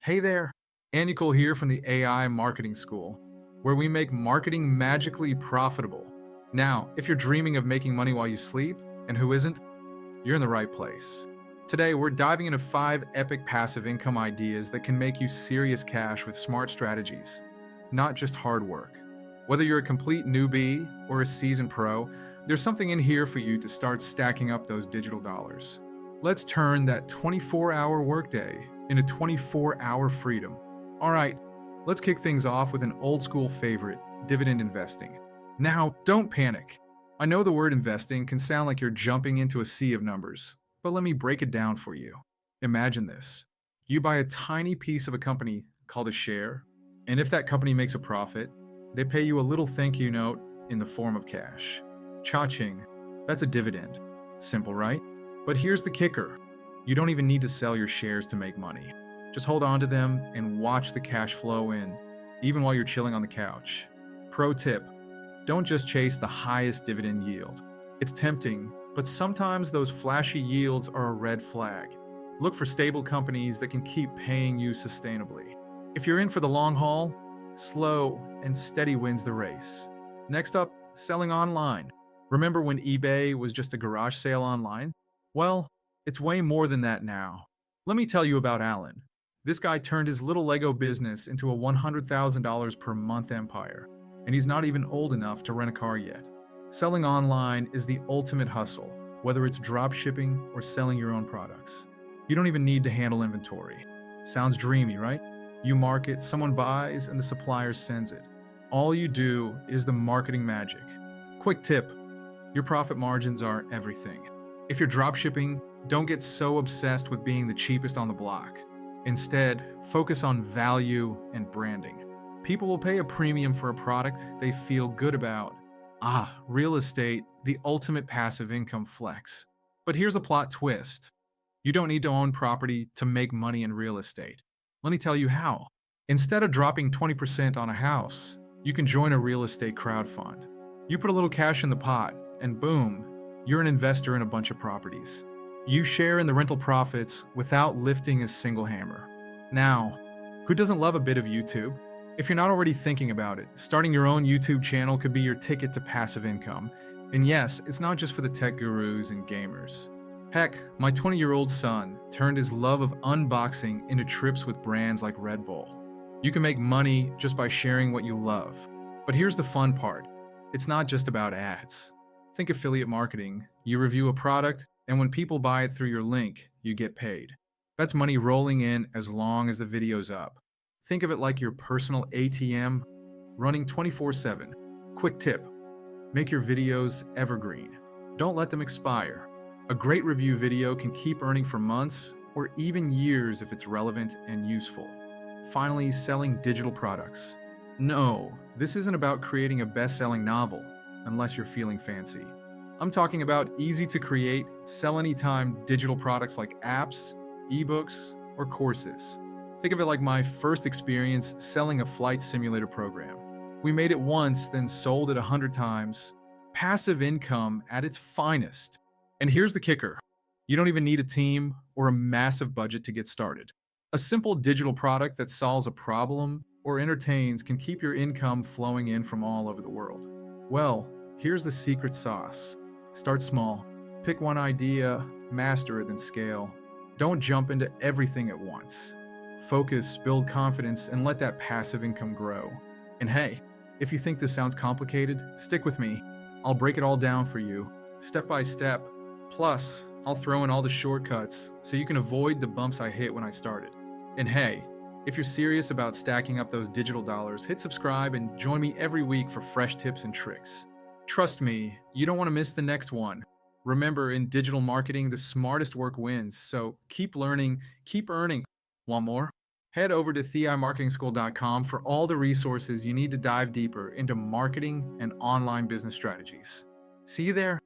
Hey there, Anukool here from the AI Marketing School, where we make marketing magically profitable. Now, if you're dreaming of making money while you sleep, and who isn't, you're in the right place. Today, we're diving into 5 epic passive income ideas that can make you serious cash with smart strategies, not just hard work. Whether you're a complete newbie or a seasoned pro, there's something in here for you to start stacking up those digital dollars. Let's turn that 24-hour workday into 24-hour freedom. All right, let's kick things off with an old school favorite, dividend investing. Now, don't panic. I know the word investing can sound like you're jumping into a sea of numbers, but let me break it down for you. Imagine this. You buy a tiny piece of a company called a share, and if that company makes a profit, they pay you a little thank you note in the form of cash. Cha-ching, that's a dividend. Simple, right? But here's the kicker. You don't even need to sell your shares to make money. Just hold on to them and watch the cash flow in, even while you're chilling on the couch. Pro tip, don't just chase the highest dividend yield. It's tempting, but sometimes those flashy yields are a red flag. Look for stable companies that can keep paying you sustainably. If you're in for the long haul, slow and steady wins the race. Next up, selling online. Remember when eBay was just a garage sale online? Well, it's way more than that now. Let me tell you about Alan. This guy turned his little Lego business into a $100,000 per month empire, and he's not even old enough to rent a car yet. Selling online is the ultimate hustle, whether it's drop shipping or selling your own products. You don't even need to handle inventory. Sounds dreamy, right? You market, someone buys, and the supplier sends it. All you do is the marketing magic. Quick tip, your profit margins are everything. If you're dropshipping, don't get so obsessed with being the cheapest on the block. Instead, focus on value and branding. People will pay a premium for a product they feel good about. Real estate, the ultimate passive income flex. But here's a plot twist. You don't need to own property to make money in real estate. Let me tell you how. Instead of dropping 20% on a house, you can join a real estate crowdfund. You put a little cash in the pot, and boom, you're an investor in a bunch of properties. You share in the rental profits without lifting a single hammer. Now, who doesn't love a bit of YouTube? If you're not already thinking about it, starting your own YouTube channel could be your ticket to passive income. And yes, it's not just for the tech gurus and gamers. Heck, my 20-year-old son turned his love of unboxing into trips with brands like Red Bull. You can make money just by sharing what you love. But here's the fun part. It's not just about ads. Think affiliate marketing. You review a product, and when people buy it through your link, you get paid. That's money rolling in as long as the video's up. Think of it like your personal ATM running 24/7. Quick tip, make your videos evergreen. Don't let them expire. A great review video can keep earning for months or even years if it's relevant and useful. Finally, selling digital products. No, this isn't about creating a best-selling novel, unless you're feeling fancy. I'm talking about easy-to-create, sell-anytime digital products like apps, eBooks, or courses. Think of it like my first experience selling a flight simulator program. We made it once, then sold it 100 times. Passive income at its finest. And here's the kicker. You don't even need a team or a massive budget to get started. A simple digital product that solves a problem or entertains can keep your income flowing in from all over the world. Well, here's the secret sauce. Start small. Pick one idea, master it, then scale. Don't jump into everything at once. Focus, build confidence, and let that passive income grow. And hey, if you think this sounds complicated, stick with me. I'll break it all down for you, step by step. Plus, I'll throw in all the shortcuts so you can avoid the bumps I hit when I started. And hey, if you're serious about stacking up those digital dollars, hit subscribe and join me every week for fresh tips and tricks. Trust me, you don't want to miss the next one. Remember, in digital marketing, the smartest work wins, so keep learning, keep earning. Want more? Head over to theimarketingschool.com for all the resources you need to dive deeper into marketing and online business strategies. See you there.